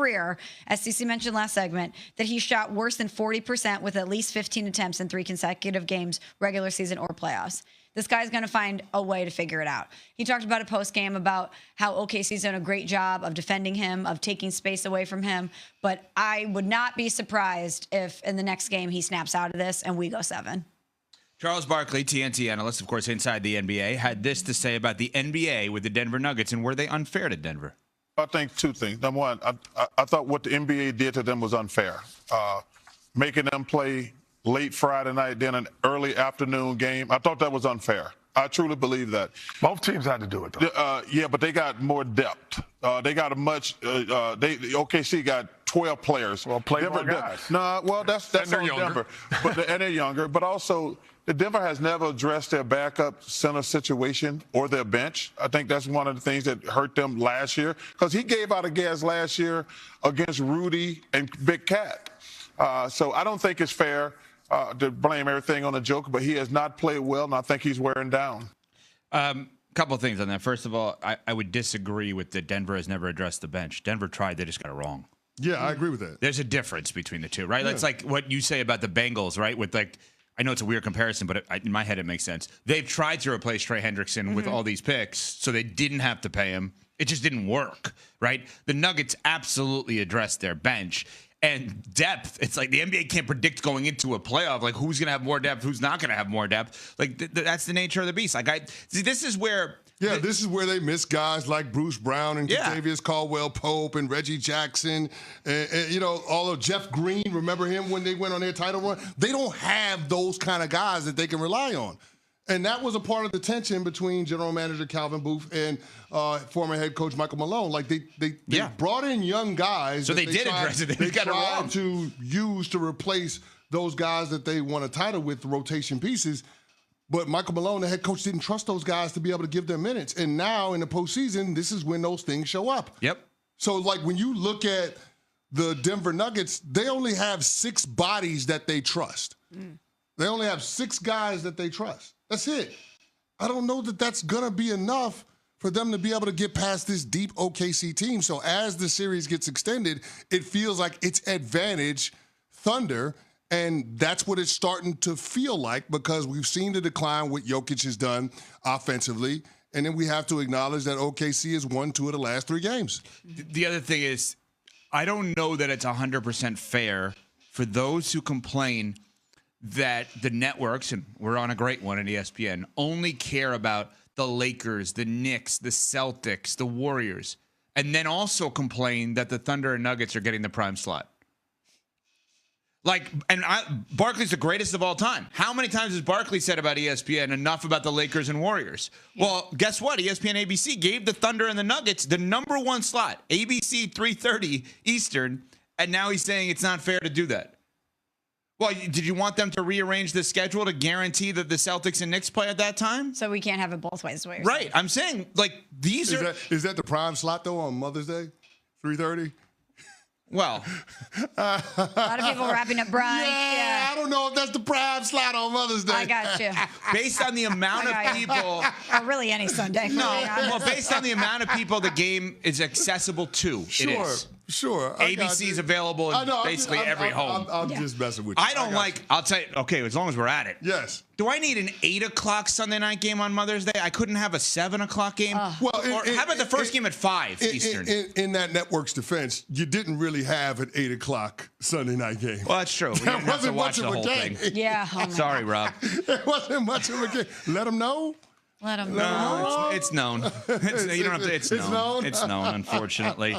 career, as CC mentioned last segment, that he shot worse than 40% with at least 15 attempts in 3 consecutive games, regular season or playoffs. This guy's going to find a way to figure it out. He talked about a post-game about how OKC's done a great job of defending him, of taking space away from him. But I would not be surprised if in the next game he snaps out of this and we go 7. Charles Barkley, TNT analyst, of course, inside the NBA, had this to say about the NBA with the Denver Nuggets, and were they unfair to Denver? I think 2 things. Number one, I thought what the NBA did to them was unfair. Making them play late Friday night, then an early afternoon game. I thought that was unfair. I truly believe that. Both teams had to do it, though. Yeah, but they got more depth. They got a much. OKC got 12 players. Well, play more guys. No, well, that's on Denver. And they're younger. But also, the Denver has never addressed their backup center situation or their bench. I think that's one of the things that hurt them last year because he gave out a gas last year against Rudy and Big Cat. So I don't think it's fair to blame everything on the Joker, but he has not played well, and I think he's wearing down. Couple of things on that. First of all, I would disagree with that Denver has never addressed the bench. Denver tried, they just got it wrong. Yeah, I agree with that. There's a difference between the two, right? Yeah. It's like what you say about the Bengals, right? With like, I know it's a weird comparison, but in my head it makes sense. They've tried to replace Trey Hendrickson with all these picks, so they didn't have to pay him. It just didn't work, right? The Nuggets absolutely addressed their bench. And depth, it's like the NBA can't predict going into a playoff, like who's going to have more depth, who's not going to have more depth. Like that's the nature of the beast. Like this is where... Yeah, this is where they miss guys like Bruce Brown and Kentavious Caldwell-Pope and Reggie Jackson and you know, all of Jeff Green. Remember him when they went on their title run? They don't have those kind of guys that they can rely on. And that was a part of the tension between general manager Calvin Booth and former head coach Michael Malone. Like they brought in young guys. So they did address it. They tried to use to replace those guys that they won a title with, rotation pieces. But Michael Malone, the head coach, didn't trust those guys to be able to give them minutes. And now in the postseason, this is when those things show up. Yep. So, like, when you look at the Denver Nuggets, they only have 6 bodies that they trust. They only have 6 guys that they trust. That's it. I don't know that that's going to be enough for them to be able to get past this deep OKC team. So as the series gets extended, it feels like it's advantage Thunder. And that's what it's starting to feel like because we've seen the decline what Jokic has done offensively. And then we have to acknowledge that OKC has won 2 of the last 3 games. The other thing is, I don't know that it's 100% fair for those who complain that the networks, and we're on a great one at ESPN, only care about the Lakers, the Knicks, the Celtics, the Warriors, and then also complain that the Thunder and Nuggets are getting the prime slot. Like, and Barkley's the greatest of all time. How many times has Barkley said about ESPN enough about the Lakers and Warriors? Yeah. Well, guess what? ESPN ABC gave the Thunder and the Nuggets the #1 slot, ABC 3:30 Eastern, and now he's saying it's not fair to do that. Well, did you want them to rearrange the schedule to guarantee that the Celtics and Knicks play at that time? So we can't have it both ways. Right. I'm saying, like, these are... Is that the prime slot, though, on Mother's Day? 3:30? Well, a lot of people wrapping up Bronny. Yeah, I don't know if that's the prime slot on Mother's Day. I got you. Based on the amount of people... Or really any Sunday. No, well, based on the amount of people the game is accessible to, it is. Sure. ABC is available in basically every home. I'm just messing with you. I don't like... I'll tell you... Okay, as long as we're at it. Yes. Do I need an 8 o'clock Sunday night game on Mother's Day? I couldn't have a 7 o'clock game? Well, or how about the first game at 5 Eastern? In that network's defense, you didn't really have an 8 o'clock Sunday night game. Well, that's true. That wasn't much of a game. Yeah. Oh Sorry, Rob. It wasn't much of a game. Let them know. Let them know. know. It's known. You don't have to. It's known. It's known, unfortunately.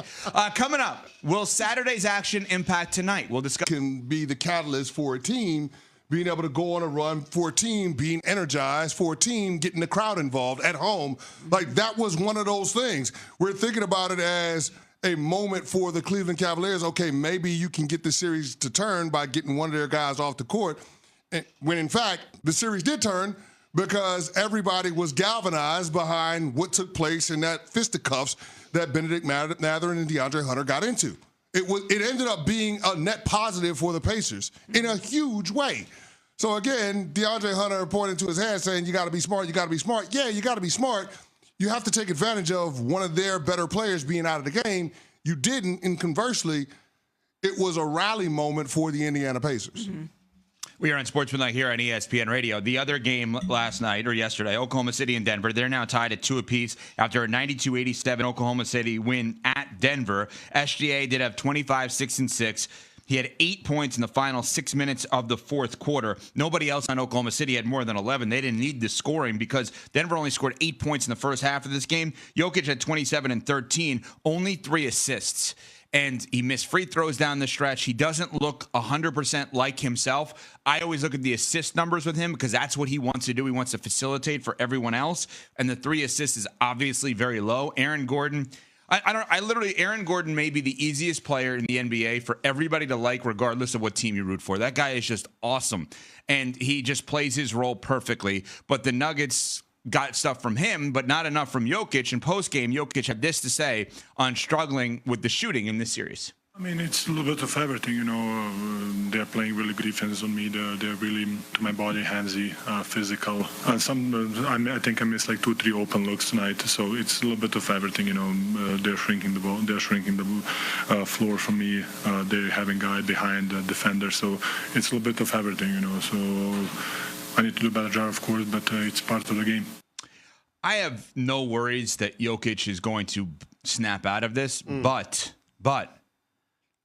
Coming up, will Saturday's action impact tonight? We'll discuss. Can be the catalyst for a team being able to go on a run, for a team being energized, for a team getting the crowd involved at home. Like, that was one of those things. We're thinking about it as a moment for the Cleveland Cavaliers. Okay, maybe you can get the series to turn by getting one of their guys off the court. And when, in fact, the series did turn because everybody was galvanized behind what took place in that fisticuffs that Benedict Mathurin and DeAndre Hunter got into. It ended up being a net positive for the Pacers in a huge way. So, again, DeAndre Hunter pointing to his hand saying, you got to be smart, you got to be smart. Yeah, you got to be smart. You have to take advantage of one of their better players being out of the game. you didn't, and conversely, it was a rally moment for the Indiana Pacers. Mm-hmm. We are on Sportscenter here on ESPN Radio. The other game last night or yesterday, Oklahoma City and Denver, they're now tied at 2 apiece after a 92-87 Oklahoma City win at Denver. SGA did have 25, 6, and 6. He had 8 points in the final 6 minutes of the fourth quarter. Nobody else on Oklahoma City had more than 11. They didn't need the scoring because Denver only scored 8 points in the first half of this game. Jokic had 27 and 13, only 3 assists. And he missed free throws down the stretch. He doesn't look 100% like himself. I always look at the assist numbers with him because that's what he wants to do. He wants to facilitate for everyone else. And the 3 assists is obviously very low. Aaron Gordon, Aaron Gordon may be the easiest player in the NBA for everybody to like, regardless of what team you root for. That guy is just awesome. And he just plays his role perfectly. But the Nuggets got stuff from him, but not enough from Jokic. And post-game, Jokic had this to say on struggling with the shooting in this series. I mean, it's a little bit of everything, you know. They're playing really good defense on me. They're really, to my body, handsy, physical. I think I missed like 2-3 open looks tonight. So it's a little bit of everything, you know. They're shrinking the ball. They're shrinking the floor from me. They're having guy behind the defender. So it's a little bit of everything, you know. So I need to do a better job, of course, but it's part of the game. I have no worries that Jokic is going to snap out of this, but I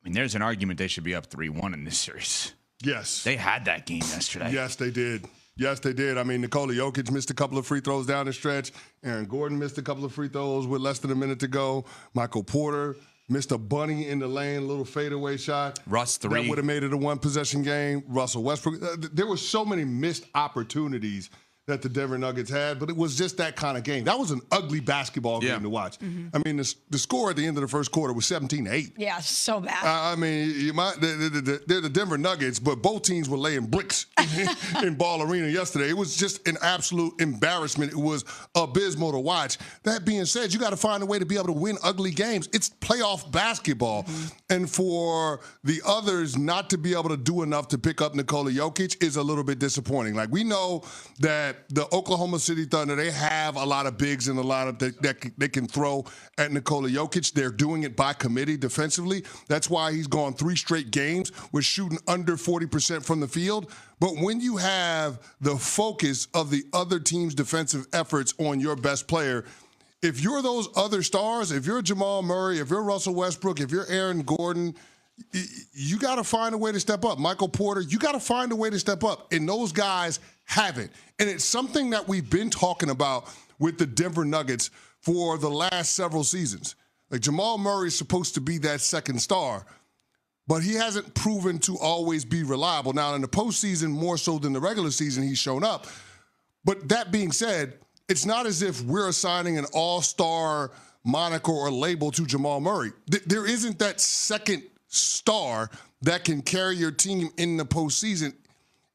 mean, there's an argument they should be up 3-1 in this series. Yes. They had that game yesterday. Yes, they did. Yes, they did. I mean, Nikola Jokic missed a couple of free throws down the stretch. Aaron Gordon missed a couple of free throws with less than a minute to go. Michael Porter missed a bunny in the lane, little fadeaway shot. Russ 3. That would have made it a one-possession game. Russell Westbrook. There were so many missed opportunities that the Denver Nuggets had, but it was just that kind of game. That was an ugly basketball game to watch. Mm-hmm. I mean, the score at the end of the first quarter was 17-8. Yeah, so bad. I mean, they're the Denver Nuggets, but both teams were laying bricks in Ball Arena yesterday. It was just an absolute embarrassment. It was abysmal to watch. That being said, you got to find a way to be able to win ugly games. It's playoff basketball. Mm-hmm. And for the others not to be able to do enough to pick up Nikola Jokic is a little bit disappointing. Like, we know that the Oklahoma City Thunder, they have a lot of bigs in the lineup that they can throw at Nikola Jokic. They're doing it by committee defensively. That's why he's gone 3 straight games with shooting under 40% from the field. But when you have the focus of the other team's defensive efforts on your best player, if you're those other stars, if you're Jamal Murray, if you're Russell Westbrook, if you're Aaron Gordon, you got to find a way to step up. Michael Porter, you got to find a way to step up. And those guys haven't. And it's something that we've been talking about with the Denver Nuggets for the last several seasons. Like, Jamal Murray is supposed to be that second star, but he hasn't proven to always be reliable. Now, in the postseason, more so than the regular season, he's shown up. But that being said, it's not as if we're assigning an all-star moniker or label to Jamal Murray. There isn't that second star that can carry your team in the postseason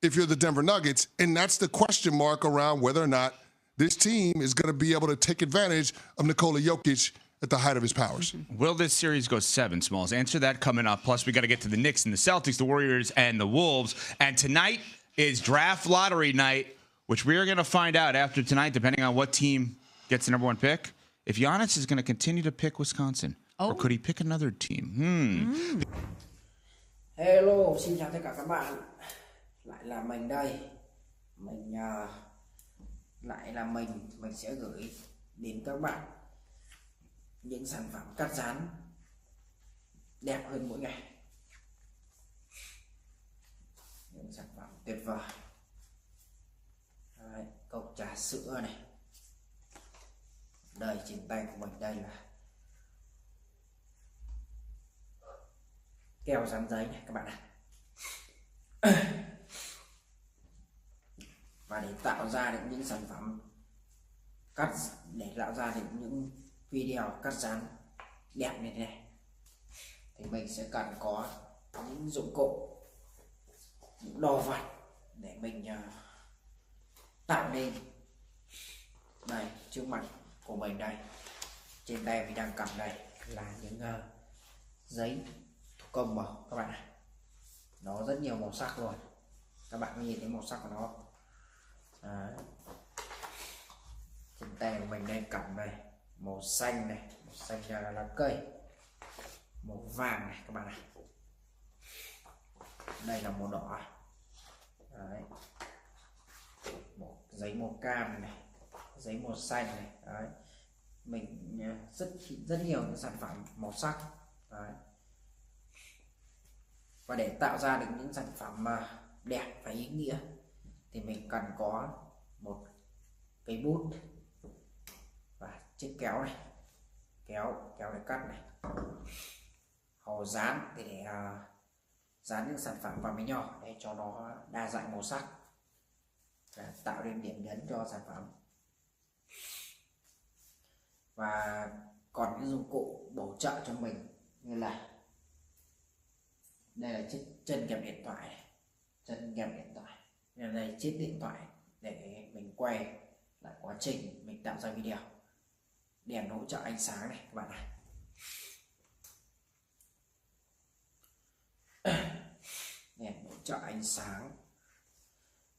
if you're the Denver Nuggets, and that's the question mark around whether or not this team is going to be able to take advantage of Nikola Jokic at the height of his powers. Will this series go 7, Smalls? Answer that coming up. Plus, we got to get to the Knicks and the Celtics, the Warriors and the Wolves. And tonight is draft lottery night, which we are going to find out after tonight, depending on what team gets the number 1 pick, if Giannis is going to continue to pick Wisconsin. Or could he pick another team? Hello, xin chào tất cả các bạn. Lại là mình đây. Mình sẽ gửi đến các bạn những sản phẩm cắt dán đẹp hơn mỗi ngày. Những sản phẩm tuyệt vời. Đấy, cốc trà sữa này. Đây, trên tay của mình đây là keo dán giấy này các bạn ạ. Và để tạo ra được những sản phẩm để tạo ra được những video cắt dán đẹp như thế này thì mình sẽ cần có những dụng cụ, những đồ vật để mình tạo nên. Đây, trước mặt của mình đây, trên tay mình đang cầm đây là những giấy thủ công màu các bạn ạ. Nó rất nhiều màu sắc luôn, các bạn có nhìn thấy màu sắc của nó. Đấy. Trên tay của mình đang cầm đây màu xanh này, màu xanh là lá cây, màu vàng này các bạn này, đây là màu đỏ. Đấy. Giấy màu cam này, giấy màu xanh này. Đấy. Mình rất nhiều những sản phẩm màu sắc. Đấy. Và để tạo ra được những sản phẩm đẹp và ý nghĩa thì mình cần có một cây bút và chiếc kéo này, kéo để cắt này, hầu dán thì để dán những sản phẩm vào với nhau để cho nó đa dạng màu sắc, tạo nên điểm nhấn cho sản phẩm. Và còn những dụng cụ bổ trợ cho mình như là đây là chiếc chân kẹp điện thoại này, chân kẹp điện thoại, đây chiếc điện thoại để mình quay lại quá trình mình tạo ra video, đèn hỗ trợ ánh sáng này các bạn này, đèn hỗ trợ ánh sáng.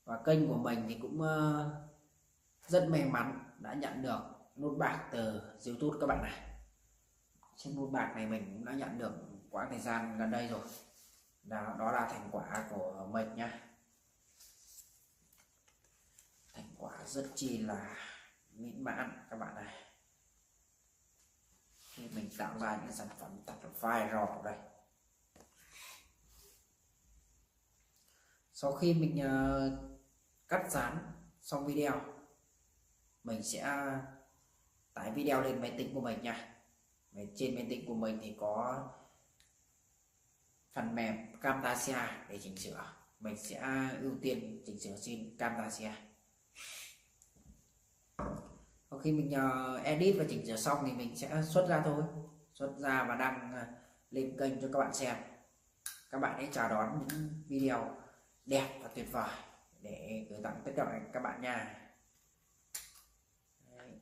Và kênh của mình thì cũng rất may mắn đã nhận được nút bạc từ YouTube các bạn này. Chiếc nút bạc này mình cũng đã nhận được quãng thời gian gần đây rồi. Đó là thành quả của mình nhá, thành quả rất chi là mỹ mãn các bạn này, khi mình tạo ra những sản phẩm thật viral đây. Sau khi mình cắt dán xong video, mình sẽ tải video lên máy tính của mình nha. Trên máy tính của mình thì có phần mềm Camtasia để chỉnh sửa. Mình sẽ ưu tiên chỉnh sửa trên Camtasia. Sau khi mình edit và chỉnh sửa xong thì mình sẽ xuất ra thôi, xuất ra và đăng lên kênh cho các bạn xem. Các bạn hãy chào đón những video đẹp và tuyệt vời để gửi tặng tất cả các bạn nha. Đấy.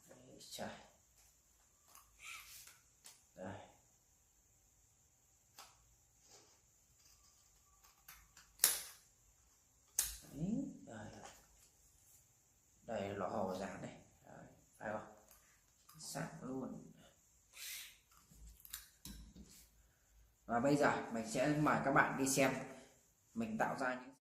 Đấy, trời. Đây. Đấy. Đây là lọ hầu dán này. Đấy. Phải không? Sắc luôn. Và bây giờ mình sẽ mời các bạn đi xem mình tạo ra những